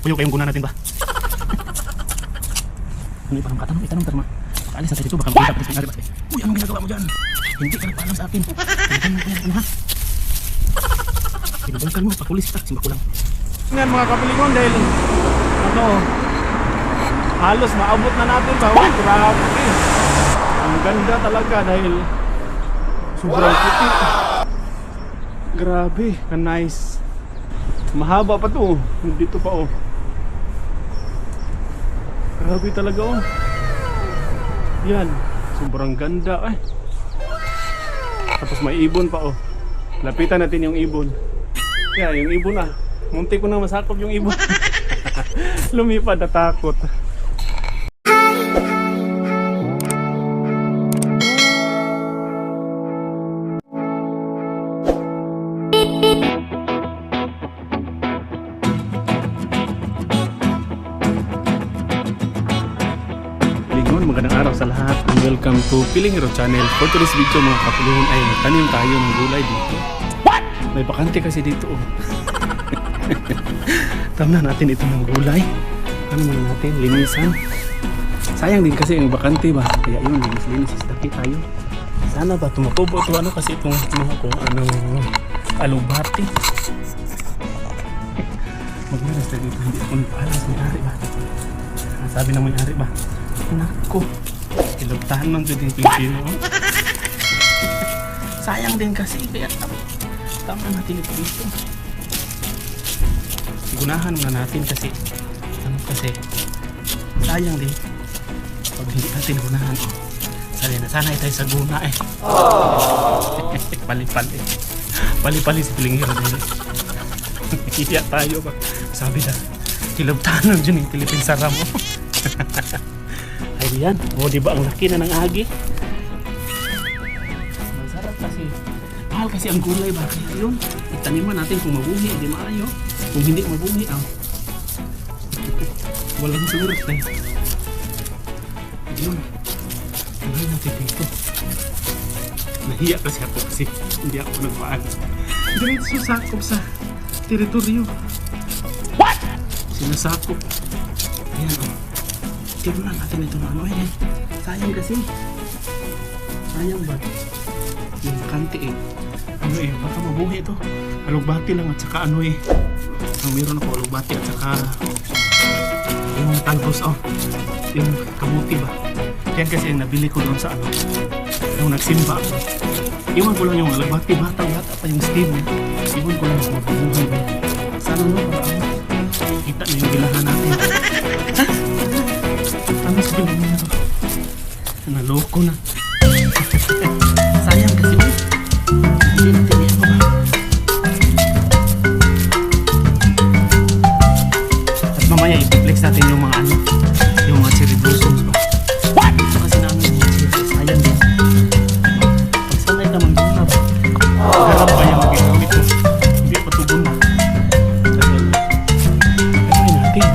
Kayong guna natin ba? Ano iparang katanong? Itanong tarma. Paalis natin dito, baka makita pa rin sa may-ari ba? Uy, anong ginagawa mo dyan? Hindi ka nagpaalam sa akin. Ano ko yan, ano ha? Pinabangkan mo, pakulis kita, simba ko lang. Yan mga kapilingon dahil ano, halos maabot na natin ba? Uy, grabe. Ang ganda talaga dahil sobrang puti. Grabe, ka-nice. Mahaba pa to, dito pa oh. Grabe talaga oh. Yan, sobrang ganda eh. Tapos may ibon pa oh. Lapitan natin yung ibon. Yan, yung ibon ah. Munti ko na masakop yung ibon. Lumipad na takot. Magandang araw sa lahat and welcome to Pilingero Channel. For today's video mga kapilingon ay nagtanim tayo ng gulay dito. What? May bakante kasi dito oh. Tamna natin ito ng gulay. Ano muna natin, linisan. Sayang din kasi yung bakante ba. Kaya yun, linis-linis istaki tayo. Sana ba tumakubo ito ano kasi itong mga kung ano alubati. Magmalas tayo dito, hindi ako nagpalas may-ari ba. Sabi na may-ari ba. Nako, ilugtahan ng dito yung Pilipino. Sayang din kasi kaya tama natin ito dito. Gunahan na natin kasi ano kasi sayang din pag hindi natin gunahan. Sanay tayo sa guna eh. Pali-pali si Pilingero din. Iya tayo ba? Sabi na, ilugtahan ng dyan yung Pilipin Sara mo. Ayan, o diba ang laki na ng agi. Masarap kasi. Mahal kasi ang gulay ba? Kaya yun, itaniman natin kung mabuhi, di maayo. Kung hindi mabuhi, walang surat eh. Yun, tuloy natin dito. Nahiya kasi ako kasi hindi ako nagpaalis. Diretso sakop sa teritoryo. What? Sinasakop. Ayan o. Tignan natin ito na ano eh. Sayang kasi. Sayang ba? Yung kanti eh. Ano eh, baka mabuhi ito. Alugbati lang at saka ano eh. Meron ako alugbati at saka yung talbos oh. Yung kamuti ba? Yan kasi nabili ko doon sa ano. Yung nagsimba ako. Iwan ko lang yung alugbati. Bata pa yung steam eh. Iwan ko lang sa mabubuhay ba. Sana no para ano. Kita na yung bilahan natin. Ha? Ano sa Pilipino? Naloko na. Sayang kasi oh. Hindi natin yan ba? At mamaya i-flex natin yung mga ano, yung mga cherry blossoms ba? What? Ito kasi namin yung mga cherry. Sayang din. Pag sanay ka mag-guna ba? Harap pa yung mag-gamit mo. Hindi pa tugon na. Gagawin natin.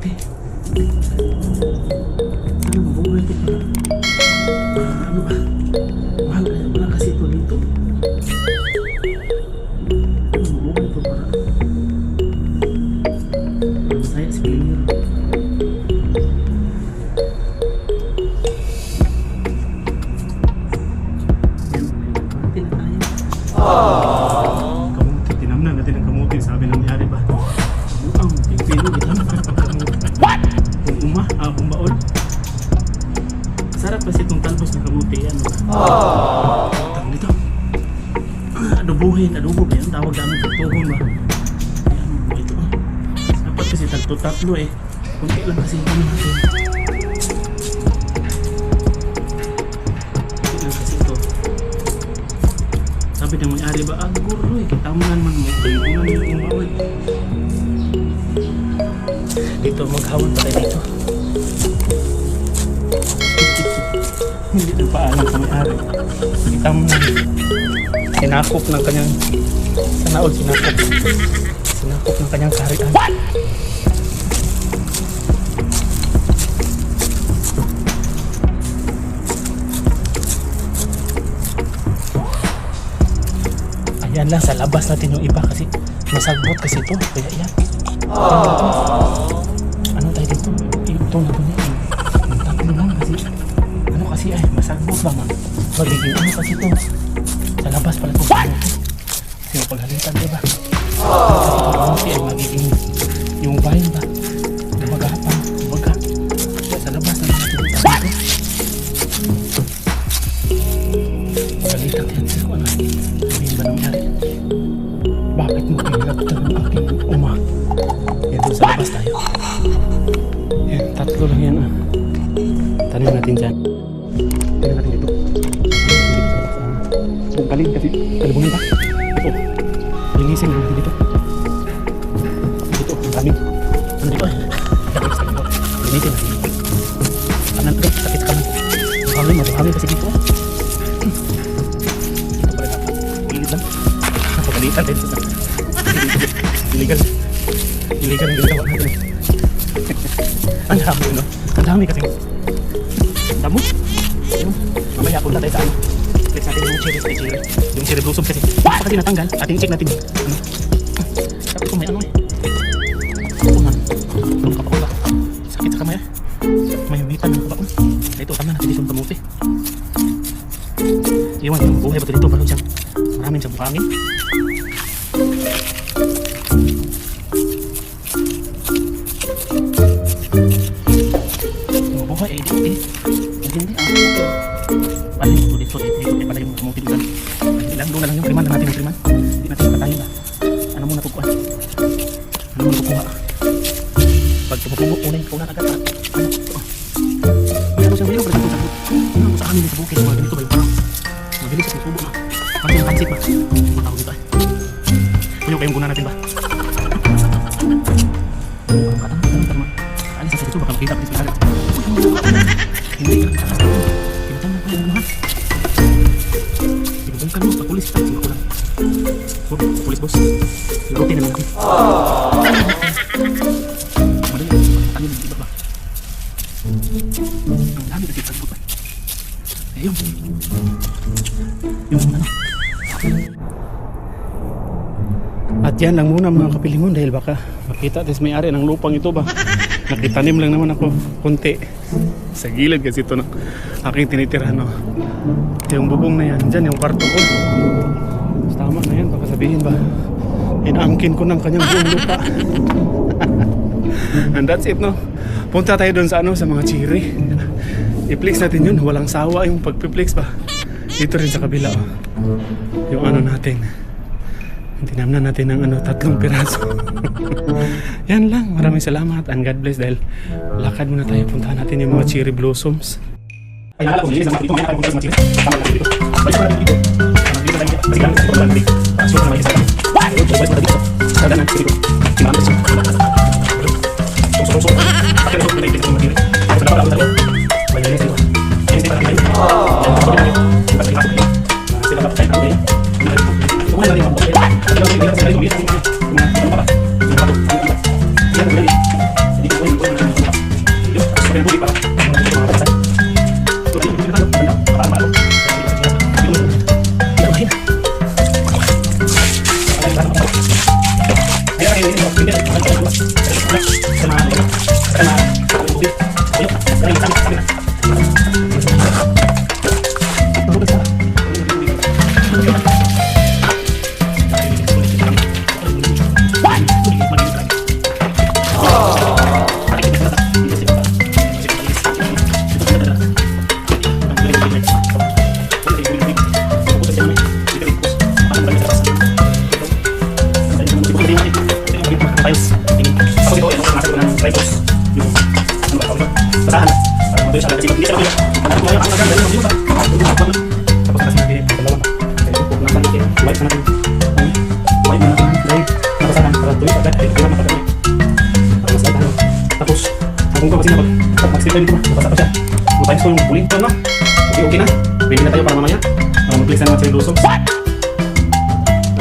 kamote. Sana mabuhay ito para ano ba? Mahal kasi ito dito. Sana mabuhay ito para masaya si Cleaner. Yan, kamote na tayo. Kamote, tinamnan natin ang kamote. Sabi ng mayari ba? Ang pipino, itanong ka ng kamote. Kung baon. Sarap kasi itong talbos ng kamote. Ano ba? Tawag nito. Adobo ba yan? Tawag namin tutuhon ba? Ayan, ito. Dapat kasi tatlo eh. Kunti lang kasi ito natin. Kunti lang kasi ito. Sabi ng may-ari ba, guro eh. Kitamunan man mo. Kaibunan mo yung bawal. Dito, maghawad pa tayo dito. Hindi nagpaalam sa may-ari. Kitamunan. Sinakop ng kanyang sanaod, sinakop ng kanyang kaharian. Ayan lang, sa labas natin yung iba kasi masagbot kasi ito, kaya yan. Ano tayo dito? Ito na doon yan. Ang tatlo lang kasi ano kasi ay masagbot ba man? Magiging ano kasi ito? Sa labas pala ito. Kasi mapaghalitan, diba? Kasi ay magiging yung vine ba? Lumagapang, baga. Kaya sa labas na natin dito. Paghalitan yan. Pero ano? Sabihin ba nangyari? Bakit mo pinagtan ng aking uma? Yan doon sa labas tayo. Yan, tatlo lang yan. Tanim natin dyan. Tanim natin dito. Bungkalin kasi kalibunan pa. Ito. Linisin natin dito. Dito, ang daming. Ano dito eh? Linisin natin dito. Kanan ito, sakit ka lang. Mabuhangin kasi dito. Dito pala dapat. Gilid lang. Napagalitan din sa illegal. Illegal ang ginagawa natin. Ang dami, no? Ang dami kasi. Ang damo. Mamaya punta tayo sa ano. Let's natin yung cherry. Yung cherry blossom kasi. Baka kasi natanggal. Ating check natin. Ano? Sabi ko may ano eh. Ako man. Kapakul ako. Sakit sa kamay. May humitan ng kapakul. Ito, tama natin dito yung kamote. Iwan, yung buhay ba ito dito? Maraming siyang bukangin. Yung buhay eh, hindi. Paling ito dito pala yung kamote dito. Ilang doon na lang yung priman na natin yung priman. Hindi natin patayin ba? Ano muna tukuan? Ano muna tukuha? Pag tumupugo, una agad ha? Ano? May ano siya, may ano pala dito sa bukit. Ano mo sa amin sa bukit? Mga ganito ba yung parang mabilis at susubo na. Parang yung pansit ba? Matawag dito eh. Kuyo kayong guna natin ba? Katang. Alis sa dito, baka makita pa rin sa kagad. Hindi ka nagkakas na ito. Tinatang ko yung mga. Tinatang ka mo, papulis. Sige ko lang. Papulis boss. Larutin naman natin. Madali, ano yung iba ba? Ang dami kasi sagbot ba? Ayun. Yung ano. At yan lang muna mga kapilingon dahil baka makita at may-ari ng lupang ito ba. Nakitanim lang naman ako konti sa gilid kasi ito no, aking tinitira no. Yung bubong na yan, dyan yung kwarto ko. Tama na yan, baka sabihin ba inaangkin ko ng kanyang buong lupa. And that's it no. Punta tayo doon sa ano, sa mga cherry. I-flex natin yun, walang sawa yung pagpiplex ba. Dito rin sa kabila oh. Yung ano natin, tinamnan natin ng ano, 3 piraso. Yan lang, maraming salamat and God bless dahil lakad muna tayo, puntahan natin yung mga cherry blossoms. Ay nakala ko, lilis naman dito, may nakala ko sa mga cherry. Tama natin dito. Balik mo natin dito. Dito tayo, kasi lang sa ito dito. Pasok na may isa lang. Balik mo natin dito. Sada na, dito. Sinamit siya. Suso. Bakit na ito, may dito mga cherry. Sa dapat ako tayo. May lilis dito. Yan sila tayo. Sila ba tayo tayo. Kumaya na rin ako. Hindi ko pwede. Tapos, kung ko kasi mag-slip tayo dito, mabasa pa siya. 2 times ko yung buling ko, no? Okay na. Ready na tayo para mamaya. Mag-place na naman sa lusog.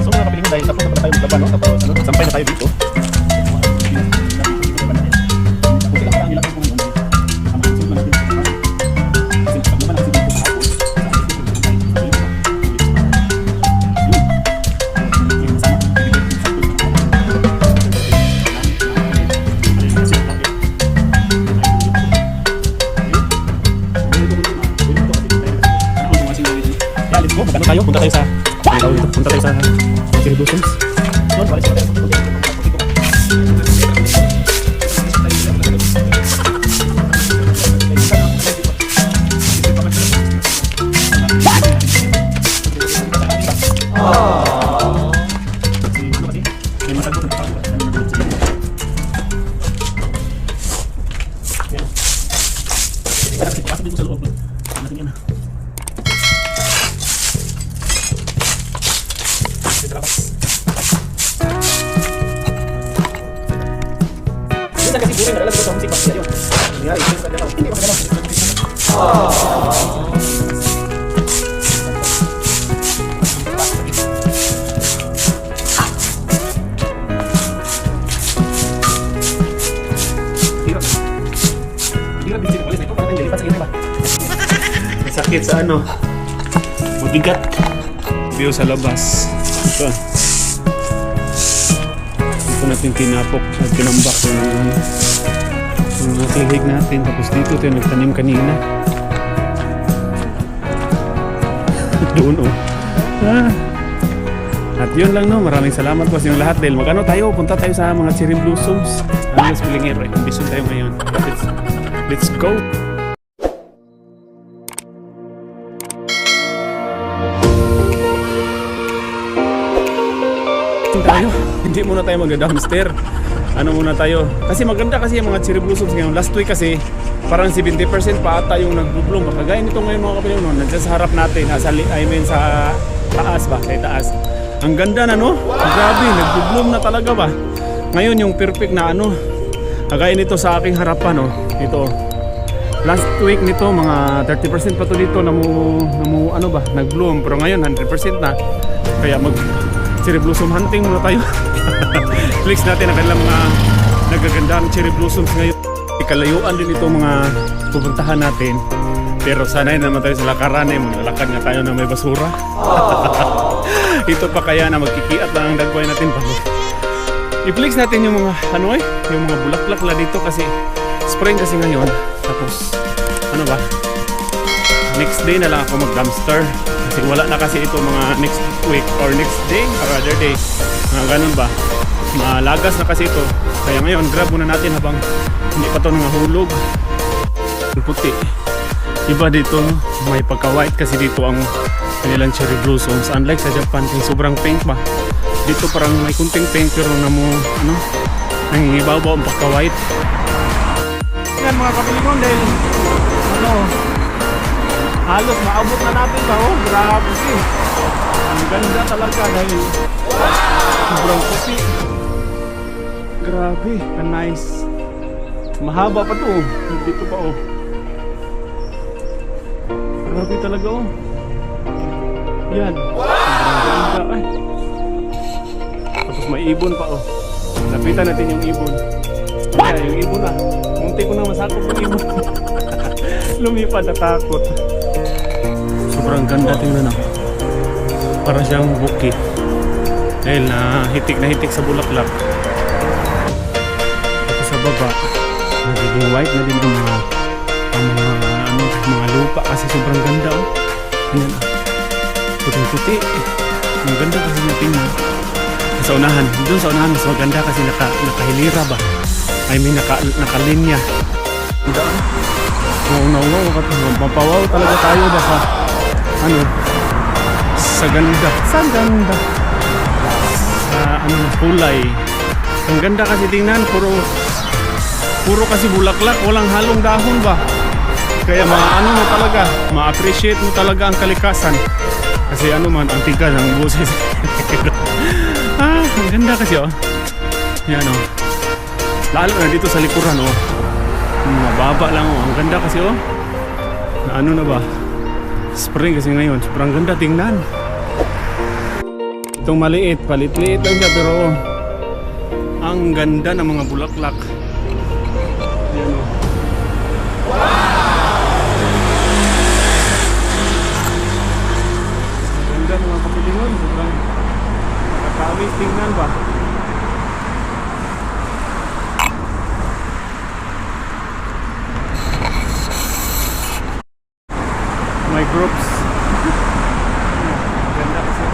So, mga kapiling dahil tapos na tayo maglaban, no? Tapos, sampay na tayo dito. Punta tayo sa Cherry Blossoms. Sakit sa ano, mabigat. View sa labas. Ito. Dito natin tinapok at tinambak yung mga kilig natin. Tapos dito tayo nagtanim kanina. Doon oh. At yun lang no, maraming salamat po sa inyong lahat dahil magano tayo, punta tayo sa mga Cherry Blossoms. Alias Pilingero, ambisyon tayo ngayon. Let's go! Tayo, hindi muna tayo mag-dumpster. Ano muna tayo? Kasi maganda kasi yung mga Cherry Blossoms ngayon. Last week kasi parang 70% pa ata yung nag-bloom. Kagaya nito ngayon mga kapiling no, nandiyan sa harap natin, sa taas ba? Sa taas. Ang ganda na no? Grabe, nag-bloom na talaga ba? Ngayon yung perfect na ano, kagaya nito sa aking harapan no. Ito. Last week nito mga 30% pa to dito na ano ba, nag-bloom. Pero ngayon 100% na. Kaya Cherry Blossom hunting muna tayo. Flex natin ang kanilang mga nagagandang Cherry Blossoms ngayon. Kalayuan din ito mga pupuntahan natin. Pero sanay naman tayo sa lakaran eh. Maglalakad nga tayo na may basura. Ito pa kaya na magkikiat lang ang dagway natin bago. I-flex natin yung mga yung mga bulaklak la dito kasi spring kasi ngayon. Tapos ano ba? Next day na lang ako mag-dumpster. Kasi wala na kasi ito mga next week or next day or other day. Mga ganun ba? Malagas na kasi ito. Kaya ngayon grab muna natin habang hindi pa ito nangahulog. Puti. Iba dito may pagka-white kasi dito ang kanilang Cherry Blossoms. Unlike sa Japan yung sobrang pink ba? Dito parang may kunting pink pero nangingibaw-baw ang pagka-white. Yan mga kapilingon dahil halos maabot na natin ba oh, grabe ang ganda talaga dahil sobrang puti, grabe, ka-nice, mahaba pa to oh. Dito pa oh, grabe talaga oh, yan, sobrang ganda ay. Tapos may ibon pa oh, lapitan natin yung ibon. Kaya yung ibon na, munti ko na masakop yung ibon. Lumipad na takot. Sobrang ganda tingnan ako. Para siyang bukit. Dahil na hitik sa bulaklak. baba nagiging white na din ang mga lupa kasi sobrang ganda oh. Ayan ah. Puting-puti. Ang ganda kasi yung tingnan. Sa unahan, doon sa unahan mas maganda kasi nakahilira ba? I mean nakalinya. Ganda ah. Wow, mapawaw talaga tayo ba sa sa ganda. Sa kulay. Ang ganda kasi tingnan, puro kasi bulaklak, walang halong dahon ba? Kaya mo talaga, ma-appreciate mo talaga ang kalikasan. Kasi man, ang tigas ng boses. Ang ganda kasi oh. Yan oh. Lalo na dito sa likuran oh. Mababa lang oh. Ang ganda kasi oh. Na na ba? Spring kasi ngayon, sobrang ganda tingnan. Itong maliit, palit-liit lang siya pero ang ganda ng mga bulaklak. Yan o. Ang ganda ng mga kapilingon. Sobrang nakakawis tingnan ba? My groups. Ganda kasi.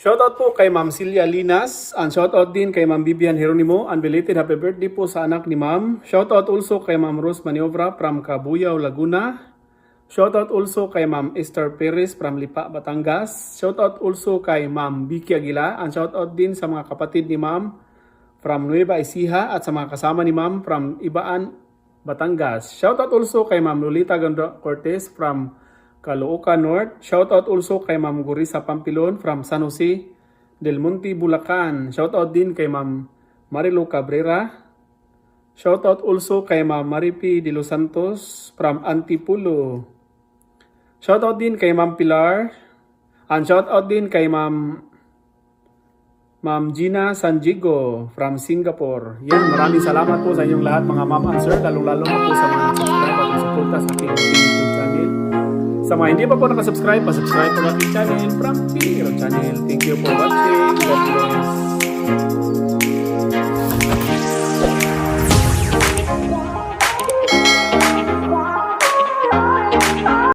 Shoutout po kay Ma'am Celia Linas, and shoutout din kay Ma'am Vivian Jeronimo, and belated happy birthday po sa anak ni Ma'am. Shoutout also kay Ma'am Rose Maniobra from Cabuyao, Laguna. Shoutout also kay Ma'am Esther Perez from Lipa, Batangas. Shoutout also kay Ma'am Vicky Aguila, and shoutout din sa mga kapatid ni Ma'am from Nueva Ecija at sa mga kasama ni Ma'am from Ibaan, Batangas. Shoutout also kay Ma'am Lolita Ganda Cortez from Caloocan North. Shoutout also kay Ma'am Gurisa Pampilon from San Jose del Monte, Bulacan. Shoutout din kay Ma'am Marilu Cabrera. Shoutout also kay Ma'am Maripi de los Santos from Antipulo. Shoutout din kay Ma'am Pilar. And shoutout din kay Ma'am Gina Sanjigo from Singapore. Yan, maraming salamat po sa inyong lahat mga ma'am and sir. Lalong-lalo na po sa mga subscribe at suporta sa aking YouTube channel. Sa mga hindi pa po nakasubscribe, pa-subscribe po natin channel from Piliro Channel. Thank you for watching. God bless.